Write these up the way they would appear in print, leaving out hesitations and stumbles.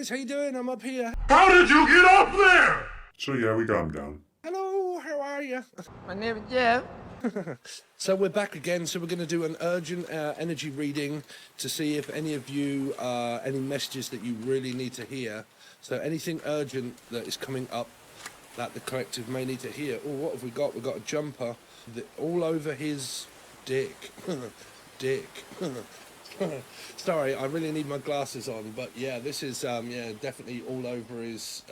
guys, how you doing? I'm up here. How did you get up there? So yeah, we got him down. Hello, how are you? My name is Jeff. So we're back again, so we're going to do an urgent energy reading to see if any of you, any messages that you really need to hear. So anything urgent that is coming up that the collective may need to hear. Oh, what have we got? We've got a jumper all over his dick. Dick. Sorry, I really need my glasses on, but yeah, this is yeah, definitely all over his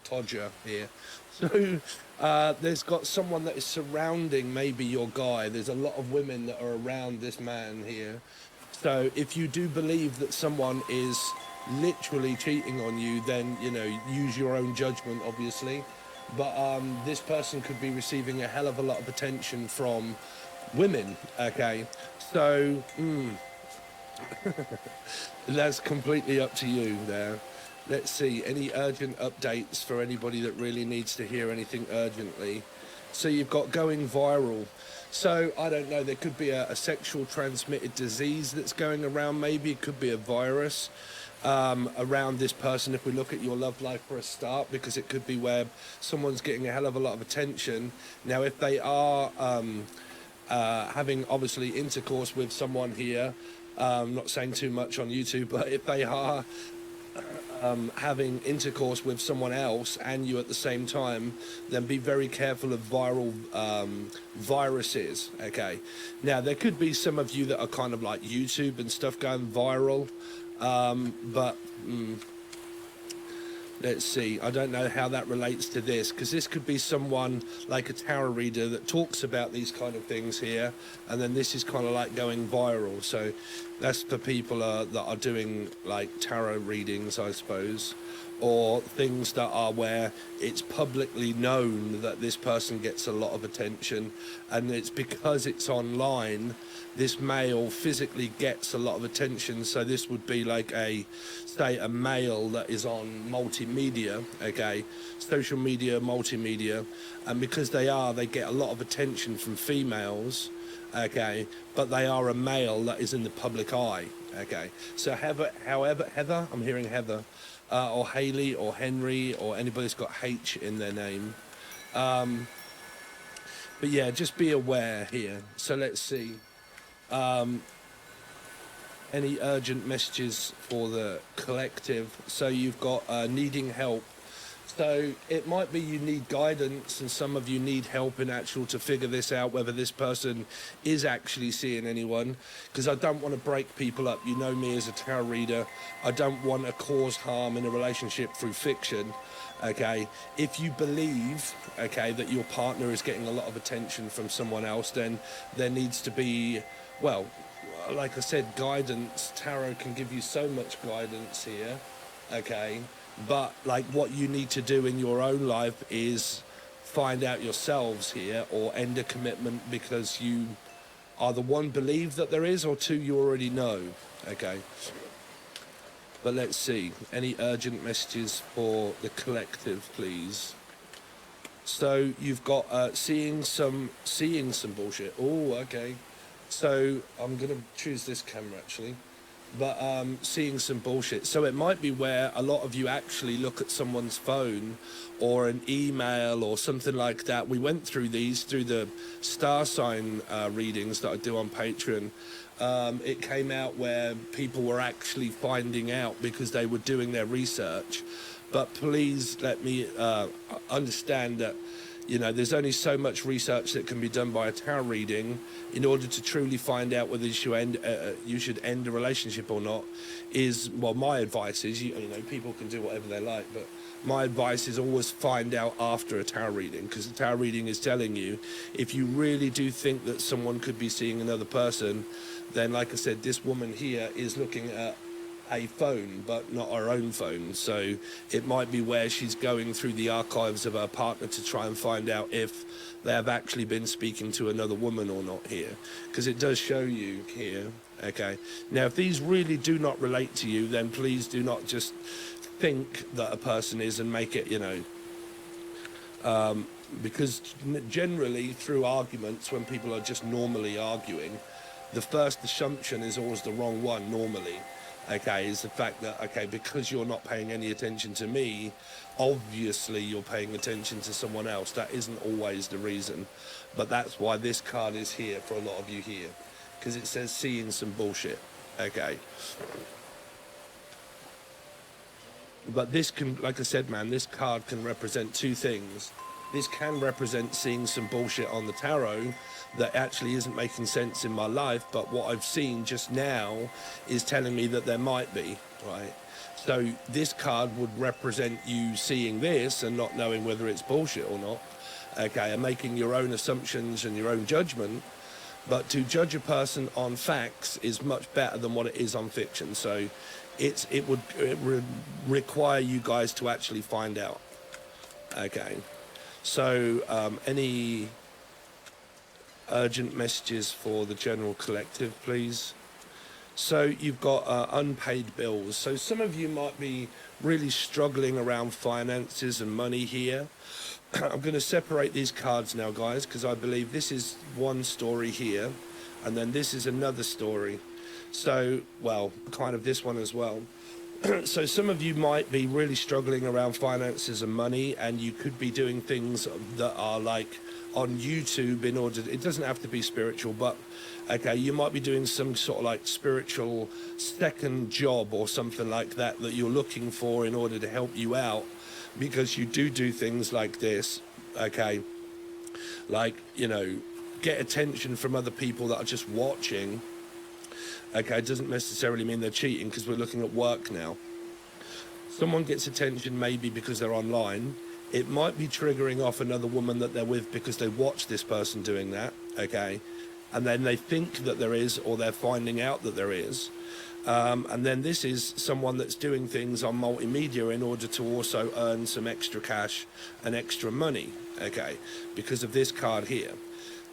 todger here. So there's got someone that is surrounding maybe your guy. There's a lot of women that are around this man here. So if you do believe that someone is literally cheating on you, then, you know, use your own judgment, obviously. But this person could be receiving a hell of a lot of attention from women, okay? So, that's completely up to you there. Let's see, any urgent updates for anybody that really needs to hear anything urgently. So you've got going viral. So, I don't know, there could be a sexual transmitted disease that's going around, maybe it could be a virus around this person if we look at your love life for a start, because it could be where someone's getting a hell of a lot of attention. Now, if they are having, obviously, intercourse with someone here, not saying too much on YouTube, but if they are having intercourse with someone else and you at the same time, then be very careful of viral viruses, okay? Now, there could be some of you that are kind of like YouTube and stuff going viral, but let's see, I don't know how that relates to this, because this could be someone like a tarot reader that talks about these kind of things here, and then this is kind of like going viral. So that's for people that are doing like tarot readings, I suppose, or things that are where it's publicly known that this person gets a lot of attention, and it's because it's online, this male physically gets a lot of attention. So this would be like say a male that is on multimedia, okay, social media, multimedia, and because they get a lot of attention from females, okay, but they are a male that is in the public eye, okay. So Heather, I'm hearing Heather, or Haley or Henry or anybody that's got H in their name, but yeah, just be aware here. So let's see, any urgent messages for the collective. So you've got needing help. So it might be you need guidance, and some of you need help in to figure this out, whether this person is actually seeing anyone, because I don't want to break people up. You know me as a tarot reader, I don't want to cause harm in a relationship through fiction, okay? If you believe, okay, that your partner is getting a lot of attention from someone else, then there needs to be, well, like I said, guidance. Tarot can give you so much guidance here, okay? But like what you need to do in your own life is find out yourselves here, or end a commitment because you either one, believe that there is, or two, you already know, okay? But let's see, any urgent messages for the collective, please? So you've got seeing some bullshit. Oh, okay. So I'm gonna choose this camera actually. But seeing some bullshit. So it might be where a lot of you actually look at someone's phone or an email or something like that. We went through these through the star sign readings that I do on Patreon. It came out where people were actually finding out because they were doing their research. But please let me understand that, you know, there's only so much research that can be done by a tarot reading in order to truly find out whether you should end a relationship or not. Is, well, my advice is, you know, people can do whatever they like, but my advice is always find out after a tarot reading, because the tarot reading is telling you if you really do think that someone could be seeing another person, then, like I said, this woman here is looking at a phone, but not her own phone. So it might be where she's going through the archives of her partner to try and find out if they have actually been speaking to another woman or not here, because it does show you here, okay? Now, if these really do not relate to you, then please do not just think that a person is and make it, you know, because generally through arguments, when people are just normally arguing, the first assumption is always the wrong one normally. okay, is the fact that, okay, because you're not paying any attention to me, obviously you're paying attention to someone else. That isn't always the reason, but that's why this card is here for a lot of you here, because it says seeing some bullshit, okay. But this can, like I said, man, this card can represent two things. This can represent seeing some bullshit on the tarot that actually isn't making sense in my life, but what I've seen just now is telling me that there might be, right? So this card would represent you seeing this and not knowing whether it's bullshit or not, okay, and making your own assumptions and your own judgment. But to judge a person on facts is much better than what it is on fiction. So it would require you guys to actually find out. Okay. So any urgent messages for the general collective, please? So you've got unpaid bills. So some of you might be really struggling around finances and money here. I'm going to separate these cards now, guys, because I believe this is one story here, and then this is another story. So, well, kind of this one as well. So some of you might be really struggling around finances and money, and you could be doing things that are like on YouTube in order to, it doesn't have to be spiritual, but okay, you might be doing some sort of like spiritual second job or something like that that you're looking for in order to help you out, because you do things like this, okay, like, you know, get attention from other people that are just watching. Okay, it doesn't necessarily mean they're cheating, because we're looking at work now. Someone gets attention maybe because they're online. It might be triggering off another woman that they're with because they watch this person doing that, okay? And then they think that there is, or they're finding out that there is. And then this is someone that's doing things on multimedia in order to also earn some extra cash and extra money, okay? Because of this card here.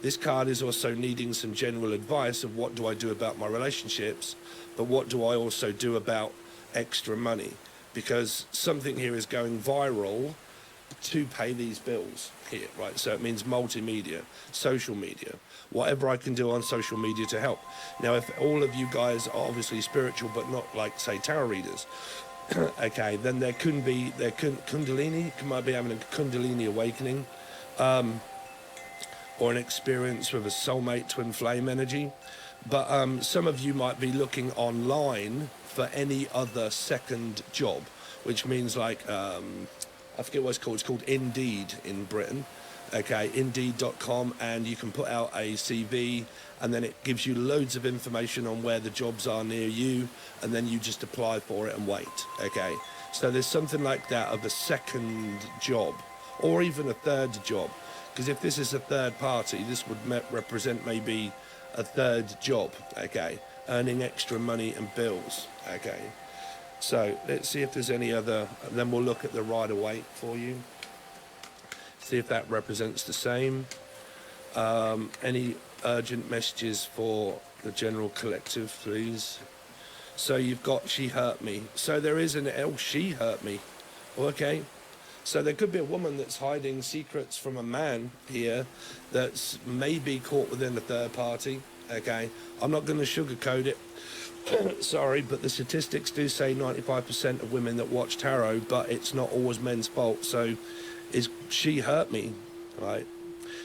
This card is also needing some general advice of what do I do about my relationships, but what do I also do about extra money? Because something here is going viral to pay these bills here, right? So it means multimedia, social media, whatever I can do on social media to help. Now, if all of you guys are obviously spiritual, but not like, say, tarot readers, okay, then there could be, Kundalini, might be having a Kundalini awakening, or an experience with a soulmate twin flame energy. But some of you might be looking online for any other second job, which means like, I forget what it's called Indeed in Britain, okay, Indeed.com, and you can put out a CV, and then it gives you loads of information on where the jobs are near you, and then you just apply for it and wait, okay? So there's something like that of a second job, or even a third job, because if this is a third party, this would represent maybe a third job, okay, earning extra money and bills, okay? So let's see if there's any other, and then we'll look at the Rider-Waite for you. See if that represents the same. Any urgent messages for the general collective, please? So you've got she hurt me. So there is an she hurt me. Okay. So there could be a woman that's hiding secrets from a man here that's maybe caught within a third party. Okay. I'm not going to sugarcoat it. Sorry, but the statistics do say 95% of women that watch tarot, but it's not always men's fault. So is she hurt me, right?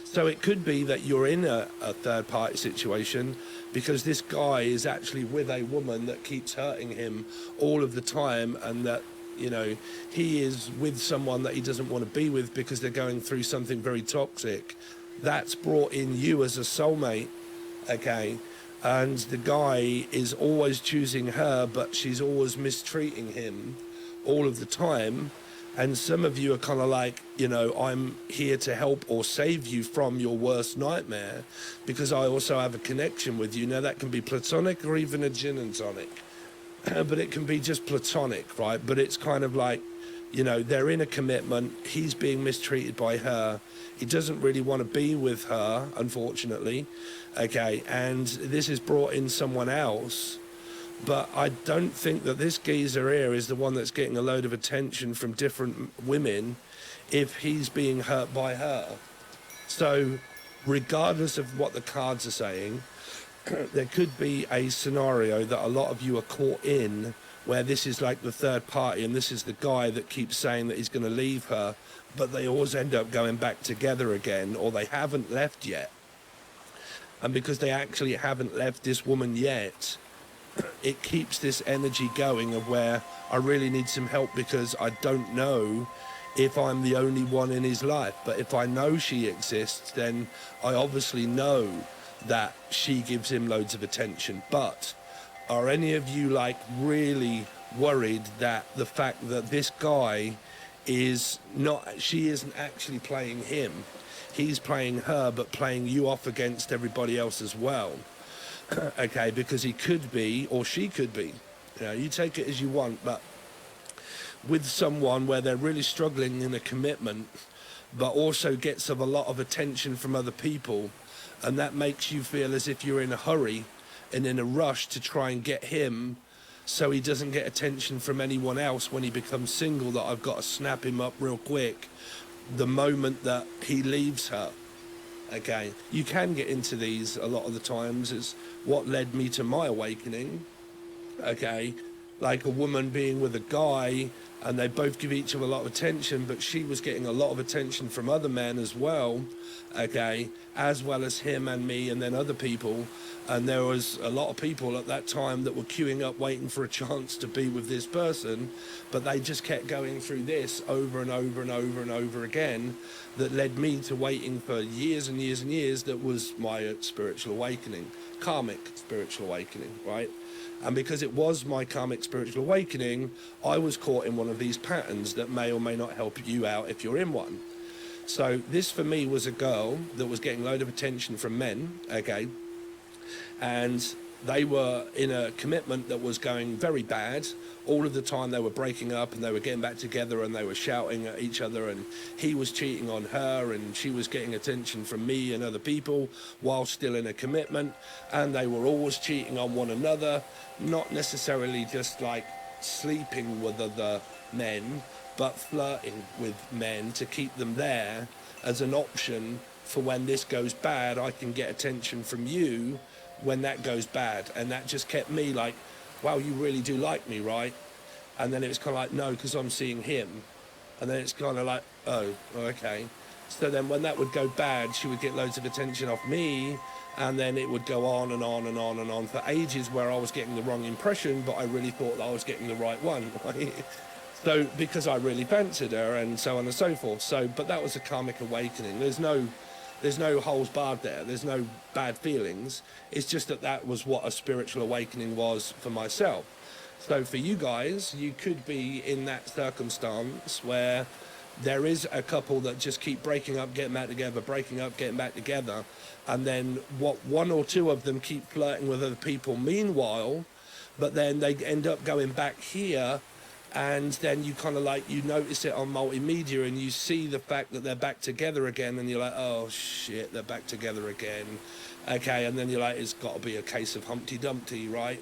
So it could be that you're in a third party situation because this guy is actually with a woman that keeps hurting him all of the time, and that, you know, he is with someone that he doesn't want to be with because they're going through something very toxic. That's brought in you as a soulmate, okay? And the guy is always choosing her, but she's always mistreating him all of the time. And some of you are kind of like, you know, I'm here to help or save you from your worst nightmare because I also have a connection with you. Now, that can be platonic or even a gin and tonic, but it can be just platonic, right? But it's kind of like, you know, they're in a commitment. He's being mistreated by her. He doesn't really want to be with her, unfortunately. Okay, and this has brought in someone else. But I don't think that this geezer here is the one that's getting a load of attention from different women if he's being hurt by her. So regardless of what the cards are saying, there could be a scenario that a lot of you are caught in where this is like the third party and this is the guy that keeps saying that he's going to leave her, but they always end up going back together again, or they haven't left yet. And because they actually haven't left this woman yet, it keeps this energy going of where I really need some help because I don't know if I'm the only one in his life. But if I know she exists, then I obviously know that she gives him loads of attention. But are any of you like really worried that the fact that this guy is not, she isn't actually playing him, he's playing her, but playing you off against everybody else as well? Okay, because he could be, or she could be, you know, you take it as you want, but with someone where they're really struggling in a commitment, but also gets a lot of attention from other people, and that makes you feel as if you're in a hurry and in a rush to try and get him so he doesn't get attention from anyone else when he becomes single, that I've got to snap him up real quick the moment that he leaves her. Okay, you can get into these a lot of the times. Is what led me to my awakening. Okay, like a woman being with a guy and they both give each other a lot of attention, but she was getting a lot of attention from other men as well, okay, as well as him and me and then other people. And there was a lot of people at that time that were queuing up waiting for a chance to be with this person, but they just kept going through this over and over and over and over again, that led me to waiting for years and years and years. That was my spiritual awakening, karmic spiritual awakening, right? And because it was my karmic spiritual awakening, I was caught in one of these patterns that may or may not help you out if you're in one. So this for me was a girl that was getting a load of attention from men, okay? And they were in a commitment that was going very bad. All of the time they were breaking up and they were getting back together and they were shouting at each other, and he was cheating on her and she was getting attention from me and other people while still in a commitment. And they were always cheating on one another, not necessarily just like sleeping with other men, but flirting with men to keep them there as an option for when this goes bad, I can get attention from you when that goes bad. And that just kept me like, wow, you really do like me, right? And then it was kind of like, no, because I'm seeing him. And then it's kind of like, oh, okay. So then when that would go bad, she would get loads of attention off me, and then it would go on and on and on and on for ages, where I was getting the wrong impression, but I really thought that I was getting the right one, right? So because I really fancied her, and so on and so forth. So, but that was a karmic awakening. There's no holes barred there. There's no bad feelings. It's just that that was what a spiritual awakening was for myself. So for you guys, you could be in that circumstance where there is a couple that just keep breaking up, getting back together, breaking up, getting back together. And then what, one or two of them keep flirting with other people meanwhile, but then they end up going back here. And then you kind of like, you notice it on multimedia and you see the fact that they're back together again, and you're like, oh shit, they're back together again. Okay, and then you're like, it's got to be a case of Humpty Dumpty, right?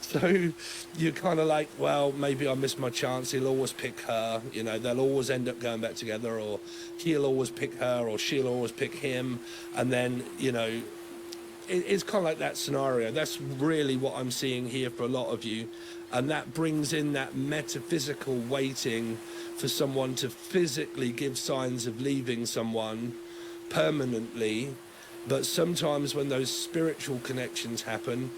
So you're kind of like, well, maybe I missed my chance. He'll always pick her, you know, they'll always end up going back together, or he'll always pick her, or she'll always pick him. And then, you know, it's kind of like that scenario. That's really what I'm seeing here for a lot of you. And that brings in that metaphysical waiting for someone to physically give signs of leaving someone permanently. But sometimes when those spiritual connections happen,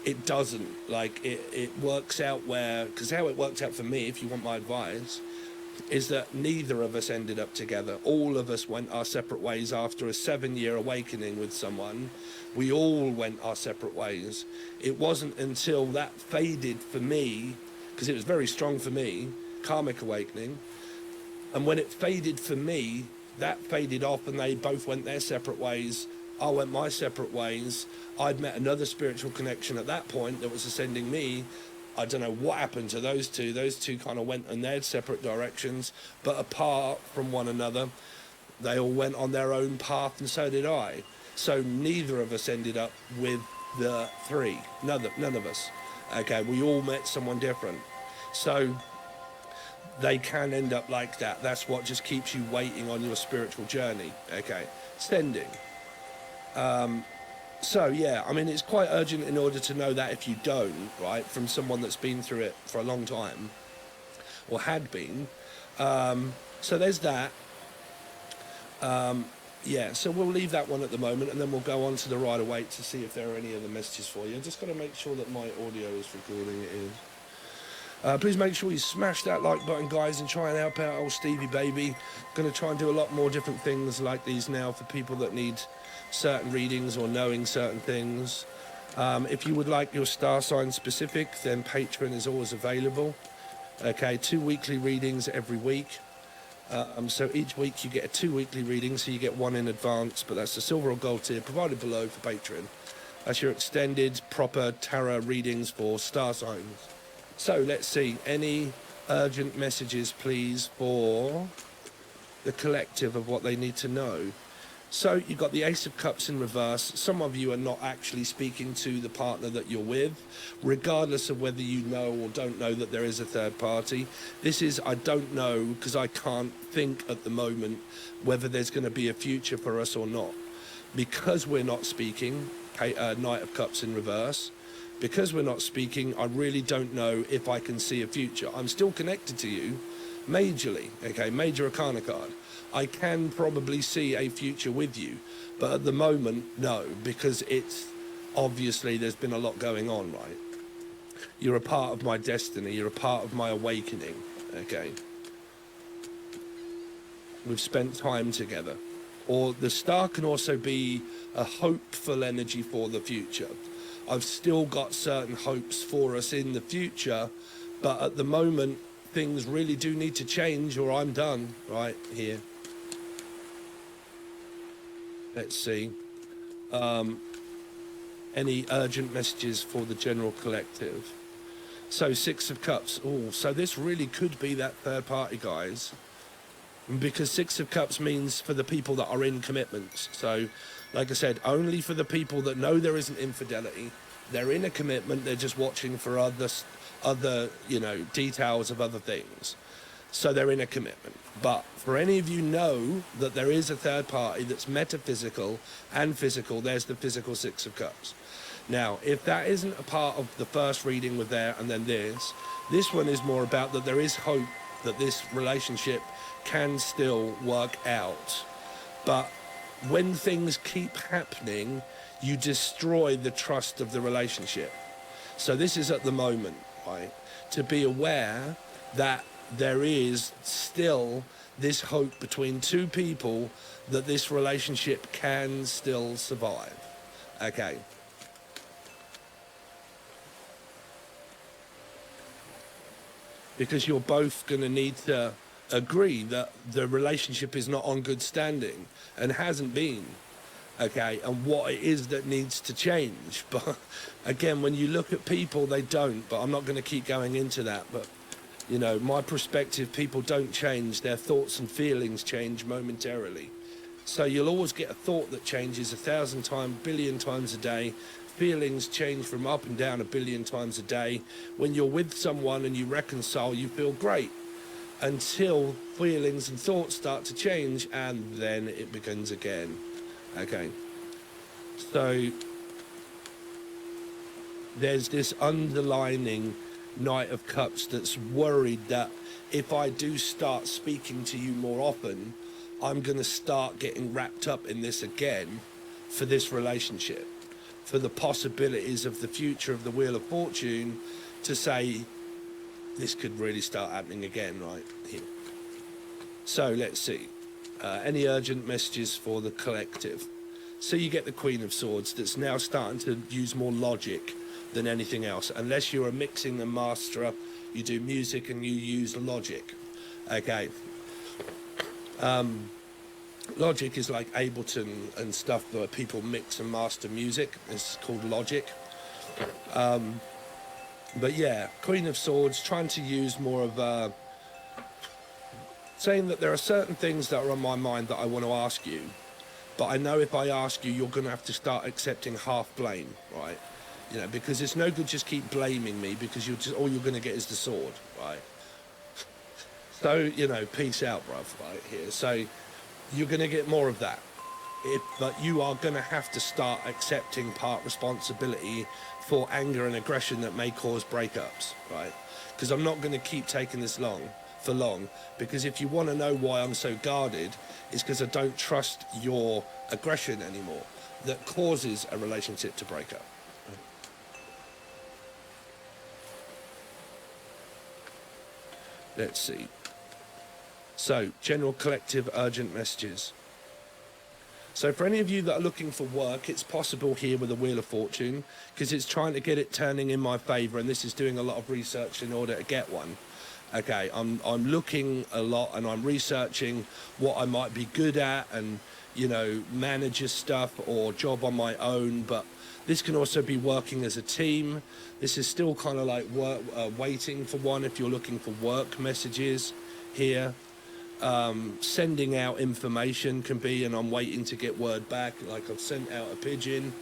it doesn't. Like it works out where, because how it worked out for me, if you want my advice, is that neither of us ended up together. All of us went our separate ways after a 7-year awakening with someone. We all went our separate ways. It wasn't until that faded for me, because it was very strong for me, karmic awakening. And when it faded for me, that faded off and they both went their separate ways. I went my separate ways. I'd met another spiritual connection at that point that was ascending me. I don't know what happened to those two. Those two kind of went in their separate directions, but apart from one another. They all went on their own path, and so did I. So neither of us ended up with the three. None of us. Okay, we all met someone different. So they can end up like that. That's what just keeps you waiting on your spiritual journey. Okay, sending. So yeah, I mean, it's quite urgent in order to know that if you don't, right, from someone that's been through it for a long time or had been. So there's that. Yeah, so we'll leave that one at the moment, and then we'll go on to the Rider-Waite to see if there are any other messages for you. I've just got to make sure that my audio is recording. It is. Please make sure you smash that like button, guys, and try and help out old Stevie baby. Going to try and do a lot more different things like these now for people that need certain readings or knowing certain things. If you would like your star sign specific, then Patreon is always available. Okay, 2 weekly readings every week. So each week you get a 2 weekly reading, so you get one in advance, but that's the silver or gold tier provided below for Patreon. That's your extended proper tarot readings for star signs. So let's see, any urgent messages please for the collective of what they need to know. So you've got the Ace of Cups in reverse. Some of you are not actually speaking to the partner that you're with, regardless of whether you know or don't know that there is a third party. This is, I don't know, because I can't think at the moment whether there's going to be a future for us or not. Because we're not speaking, Knight of Cups in reverse, because we're not speaking, I really don't know if I can see a future. I'm still connected to you, majorly, okay, major arcana card. I can probably see a future with you, but at the moment, no, because it's obviously there's been a lot going on, right? You're a part of my destiny, you're a part of my awakening, okay? We've spent time together. Or the star can also be a hopeful energy for the future. I've still got certain hopes for us in the future, but at the moment, things really do need to change or I'm done, right here. Let's see. Any urgent messages for the general collective? So 6 of Cups. Oh, so this really could be that third party, guys. Because 6 of Cups means for the people that are in commitments. So, like I said, only for the people that know there isn't infidelity. They're in a commitment. They're just watching for other, you know, details of other things. So they're in a commitment. But for any of you know that there is a third party that's metaphysical and physical, there's the physical 6 of Cups. Now, if that isn't a part of the first reading with there and then this one is more about that there is hope that this relationship can still work out. But when things keep happening, you destroy the trust of the relationship. So this is at the moment, right? To be aware that there is still this hope between two people that this relationship can still survive. Okay. Because you're both going to need to agree that the relationship is not on good standing and hasn't been. Okay, and what it is that needs to change. But again, when you look at people, they don't. But I'm not going to keep going into that. But you know, my perspective, people don't change. Their thoughts and feelings change momentarily. So you'll always get a thought that changes 1,000 times, billion times a day. Feelings change from up and down 1 billion times a day. When you're with someone and you reconcile, you feel great. Until feelings and thoughts start to change, and then it begins again. Okay. So there's this underlining Knight of Cups that's worried that if I do start speaking to you more often, I'm going to start getting wrapped up in this again for this relationship, for the possibilities of the future of the Wheel of Fortune, to say this could really start happening again right here. So let's see. Any urgent messages for the collective? So you get the Queen of Swords that's now starting to use more logic than anything else. Unless you're a mixing and masterer, you do music and you use logic. Okay. Logic is like Ableton and stuff where people mix and master music. It's called logic. But yeah, Queen of Swords, trying to use more of a... saying that there are certain things that are on my mind that I want to ask you, but I know if I ask you, you're going to have to start accepting half blame, right? You know, because it's no good just keep blaming me, because all you're going to get is the sword, right? So, you know, peace out, bruv, right here. So you're going to get more of that. But you are going to have to start accepting part responsibility for anger and aggression that may cause breakups, right? Because I'm not going to keep taking this for long, because if you want to know why I'm so guarded, it's because I don't trust your aggression anymore that causes a relationship to break up. Let's see. So, general collective urgent messages. So for any of you that are looking for work, it's possible here with the Wheel of Fortune, because it's trying to get it turning in my favor, and this is doing a lot of research in order to get one. Okay, I'm looking a lot, and I'm researching what I might be good at, and, you know, manager stuff or job on my own, but this can also be working as a team. This is still kind of like waiting for one if you're looking for work messages here. Sending out information can be, and I'm waiting to get word back, like I've sent out a pigeon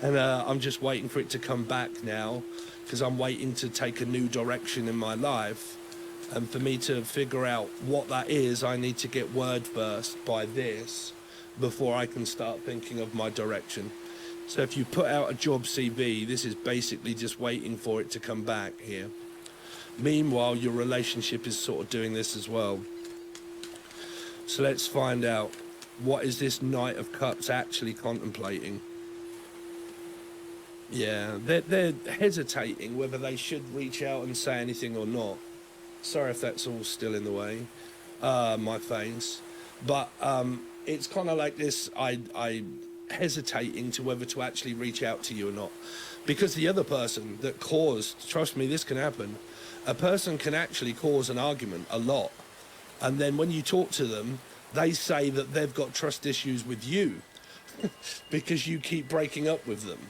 and I'm just waiting for it to come back now, because I'm waiting to take a new direction in my life, and for me to figure out what that is, I need to get word first by this before I can start thinking of my direction. So if you put out a job CV, this is basically just waiting for it to come back here. Meanwhile, your relationship is sort of doing this as well. So let's find out, what is this Knight of Cups actually contemplating? Yeah, they're hesitating whether they should reach out and say anything or not. Sorry if that's all still in the way, my face. But it's kind of like this, I hesitating to whether to actually reach out to you or not. Because the other person that caused, trust me, this can happen. A person can actually cause an argument a lot. And then when you talk to them, they say that they've got trust issues with you because you keep breaking up with them,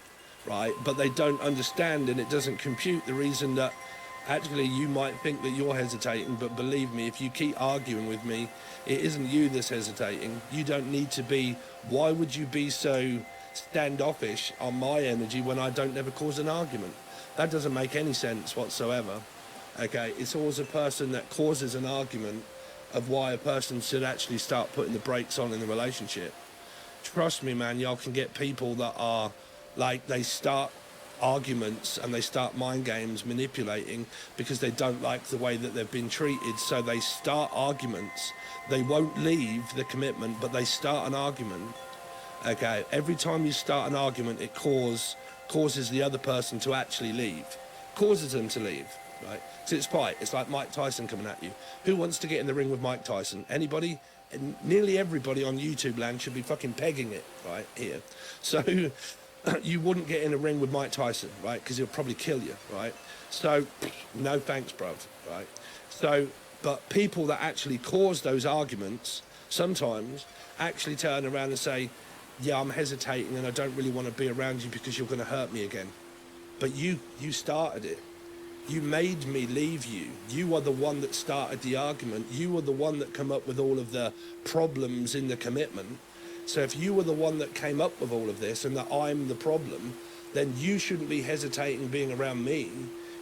right? But they don't understand, and it doesn't compute the reason that actually you might think that you're hesitating, but believe me, if you keep arguing with me, it isn't you that's hesitating. You don't need to be. Why would you be so standoffish on my energy when I don't ever cause an argument? That doesn't make any sense whatsoever. Okay, it's always a person that causes an argument of why a person should actually start putting the brakes on in the relationship. Trust me, man, y'all can get people that are like, they start arguments and they start mind games, manipulating because they don't like the way that they've been treated. So they start arguments. They won't leave the commitment, but they start an argument. Okay, every time you start an argument, it causes the other person to actually leave, causes them to leave. Right, so it's fight. It's like Mike Tyson coming at you. Who wants to get in the ring with Mike Tyson? Anybody? And nearly everybody on YouTube land should be fucking pegging it right here. So you wouldn't get in a ring with Mike Tyson, right? Because he'll probably kill you, right? So no thanks, bruv, right? So, but people that actually cause those arguments sometimes actually turn around and say, yeah, I'm hesitating and I don't really want to be around you because you're going to hurt me again. But you started it. You made me leave you. You are the one that started the argument. You were the one that came up with all of the problems in the commitment. So if you were the one that came up with all of this and that I'm the problem, then you shouldn't be hesitating being around me.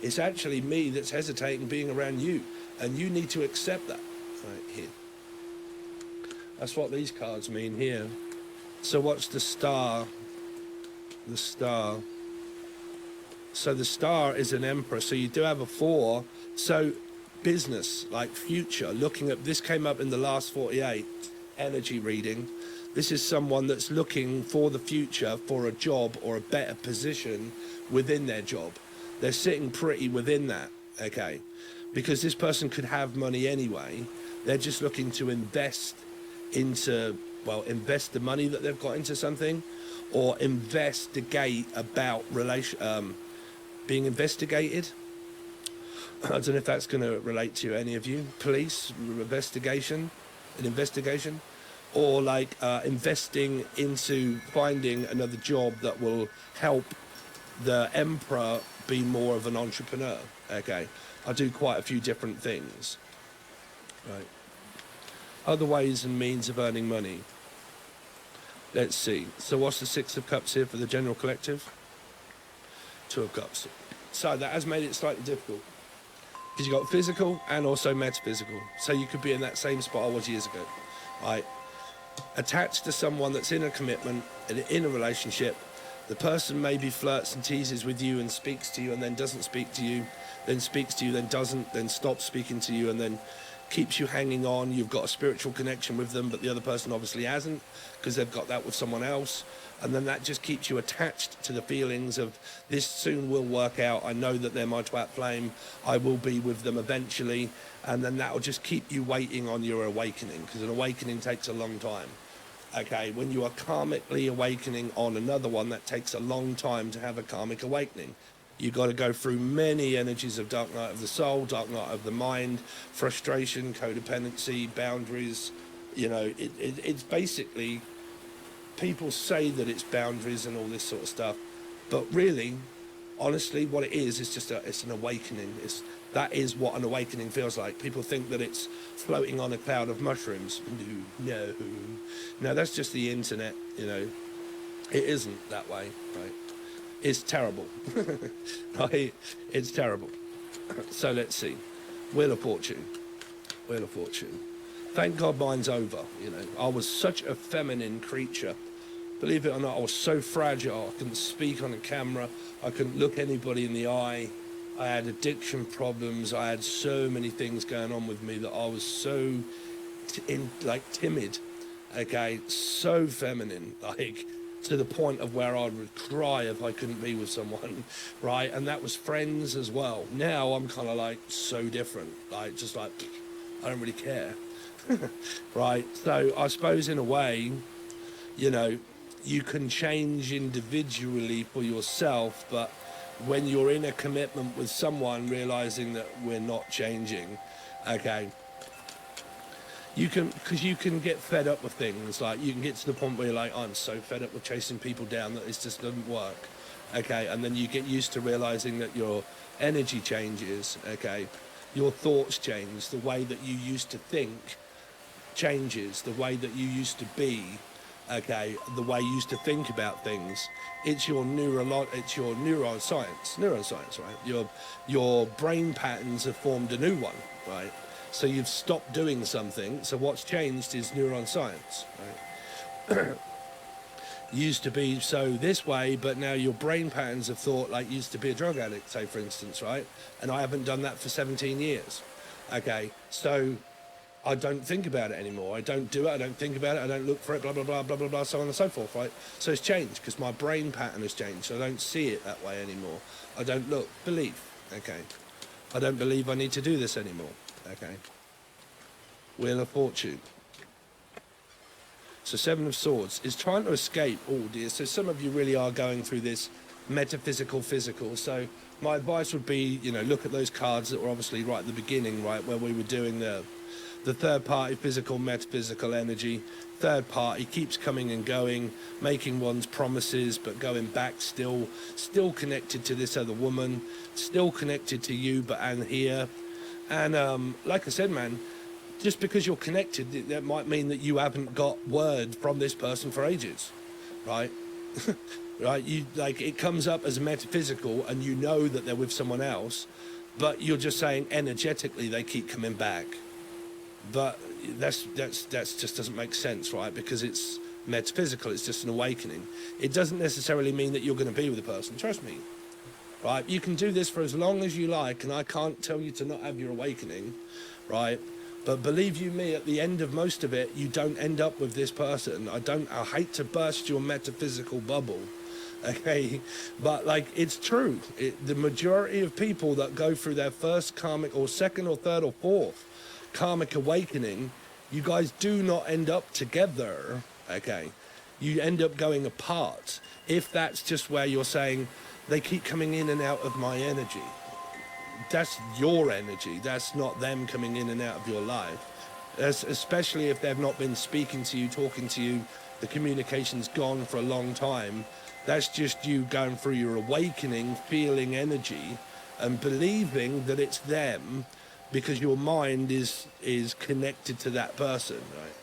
It's actually me that's hesitating being around you. And you need to accept that. Right here. That's what these cards mean here. So what's the star? The star. So the star is an emperor. So you do have a 4. So business, like future, looking at, this came up in the last 48 energy reading. This is someone that's looking for the future, for a job or a better position within their job. They're sitting pretty within that, okay? Because this person could have money anyway. They're just looking to invest into, well, invest the money that they've got into something, or investigate about being investigated. I don't know if that's going to relate to any of you. Police, investigation, an investigation, or like investing into finding another job that will help the emperor be more of an entrepreneur. Okay, I do quite a few different things. Right. Other ways and means of earning money. Let's see. So what's the 6 of Cups here for the general collective? 2 of Cups. So that has made it slightly difficult, because you've got physical and also metaphysical. So you could be in that same spot I was years ago. Right? attached to someone that's in a commitment, in a relationship. The person maybe flirts and teases with you and speaks to you and then doesn't speak to you, then speaks to you, then doesn't, then stops speaking to you, and then keeps you hanging on. You've got a spiritual connection with them, but the other person obviously hasn't because they've got that with someone else. And then that just keeps you attached to the feelings of this soon will work out. I know that they're my twat flame. I will be with them eventually. And then that will just keep you waiting on your awakening, because an awakening takes a long time. Okay, when you are karmically awakening on another one, that takes a long time to have a karmic awakening. You've got to go through many energies of dark night of the soul, dark night of the mind, frustration, codependency, boundaries. You know, it's basically, people say that it's boundaries and all this sort of stuff, but really, honestly, what it is just it's an awakening. That is what an awakening feels like. People think that it's floating on a cloud of mushrooms. No, that's just the internet, you know. It isn't that way, right? It's terrible. Right? It's terrible. So let's see. Wheel of Fortune. Wheel of Fortune. Thank God mine's over, you know. I was such a feminine creature. Believe it or not, I was so fragile. I couldn't speak on a camera. I couldn't look anybody in the eye. I had addiction problems. I had so many things going on with me that I was so timid, okay, so feminine, like to the point of where I would cry if I couldn't be with someone, right? And that was friends as well. Now I'm kind of like so different, like just like I don't really care, right? So I suppose in a way, you know, you can change individually for yourself, but when you're in a commitment with someone, realizing that we're not changing, okay, because you can get fed up with things. Like you can get to the point where you're like, I'm so fed up with chasing people down that it just doesn't work, okay, and then you get used to realizing that your energy changes, okay, your thoughts change, the way that you used to think changes, the way that you used to be, okay, the way you used to think about things. It's your neuroscience, right? Your brain patterns have formed a new one, right? So you've stopped doing something. So what's changed is neuroscience, right? Used to be so this way, but now your brain patterns have thought like used to be a drug addict, say for instance, right? And I haven't done that for 17 years, okay? So I don't think about it anymore. I don't do it. I don't think about it. I don't look for it, blah, blah, blah, blah, blah, blah, so on and so forth, right? So it's changed because my brain pattern has changed. So I don't see it that way anymore. I don't look. Belief, okay? I don't believe I need to do this anymore, okay? Wheel of Fortune. So Seven of Swords is trying to escape. Oh dear. So some of you really are going through this metaphysical, physical. So my advice would be, you know, look at those cards that were obviously right at the beginning, right, where we were doing the third party, physical, metaphysical energy. Third party keeps coming and going, making one's promises, but going back still connected to this other woman, still connected to you, but and here. And like I said, man, just because you're connected, that might mean that you haven't got word from this person for ages, right? Right? You like it comes up as metaphysical, and you know that they're with someone else, but you're just saying energetically they keep coming back. But that's just doesn't make sense, right? Because it's metaphysical. It's just an awakening. It doesn't necessarily mean that you're going to be with a person. Trust me, right? You can do this for as long as you like, and I can't tell you to not have your awakening, right? But believe you me, at the end of most of it, you don't end up with this person. I hate to burst your metaphysical bubble, okay? But like, it's true. The majority of people that go through their first karmic or second or third or fourth karmic awakening, you guys do not end up together, okay? You end up going apart. If that's just where you're saying, they keep coming in and out of my energy. That's your energy. That's not them coming in and out of your life. Especially if they've not been speaking to you, talking to you, the communication's gone for a long time. That's just you going through your awakening, feeling energy, and believing that it's them, because your mind is connected to that person, right?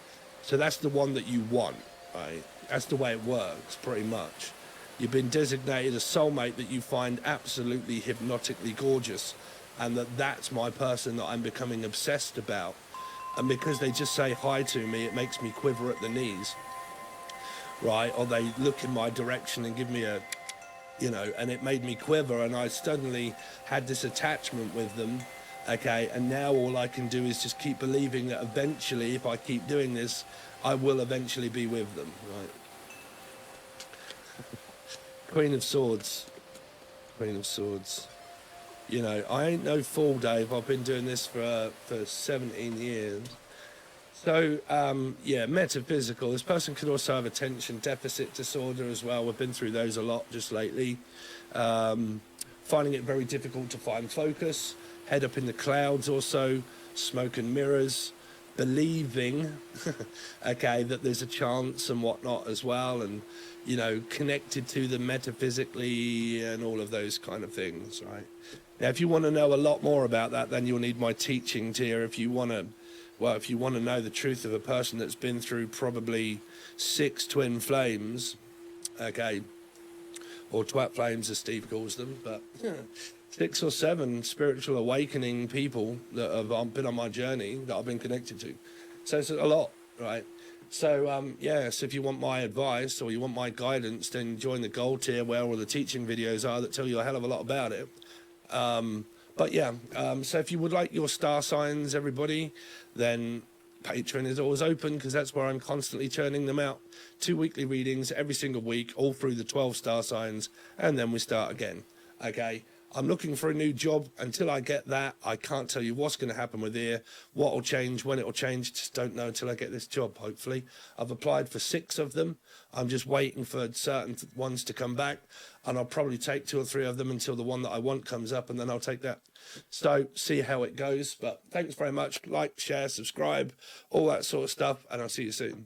So that's the one that you want, right? That's the way it works, pretty much. You've been designated a soulmate that you find absolutely hypnotically gorgeous, and that's my person that I'm becoming obsessed about. and because they just say hi to me, it makes me quiver at the knees, right? Or they look in my direction and give me a, and it made me quiver, and I suddenly had this attachment with them. Okay, and now all I can do is just keep believing that eventually, if I keep doing this, I will eventually be with them, right? Queen of Swords. Queen of Swords. I ain't no fool, Dave. I've been doing this for 17 years. So, yeah, metaphysical. This person could also have attention deficit disorder as well. We've been through those a lot just lately. Finding it very difficult to find focus. Head up in the clouds also. Smoke and mirrors. Believing, okay, that there's a chance and whatnot as well. And, connected to them metaphysically and all of those kind of things, right? Now, if you want to know a lot more about that, then you'll need my teachings here. If you want to know the truth of a person that's been through probably 6 twin flames, okay, or twat flames as Steve calls them, but 6 or 7 spiritual awakening people that have been on my journey that I've been connected to. So it's a lot, right? So, so if you want my advice or you want my guidance, then join the gold tier where all the teaching videos are that tell you a hell of a lot about it. So if you would like your star signs, everybody, then Patreon is always open because that's where I'm constantly churning them out. 2 weekly readings every single week, all through the 12 star signs, and then we start again. Okay, I'm looking for a new job. Until I get that, I can't tell you what's going to happen with here, what will change, when it will change. Just don't know until I get this job, hopefully. I've applied for 6 of them. I'm just waiting for certain ones to come back, and I'll probably take 2 or 3 of them until the one that I want comes up, and then I'll take that. So see how it goes. But thanks very much. Like, share, subscribe, all that sort of stuff, and I'll see you soon.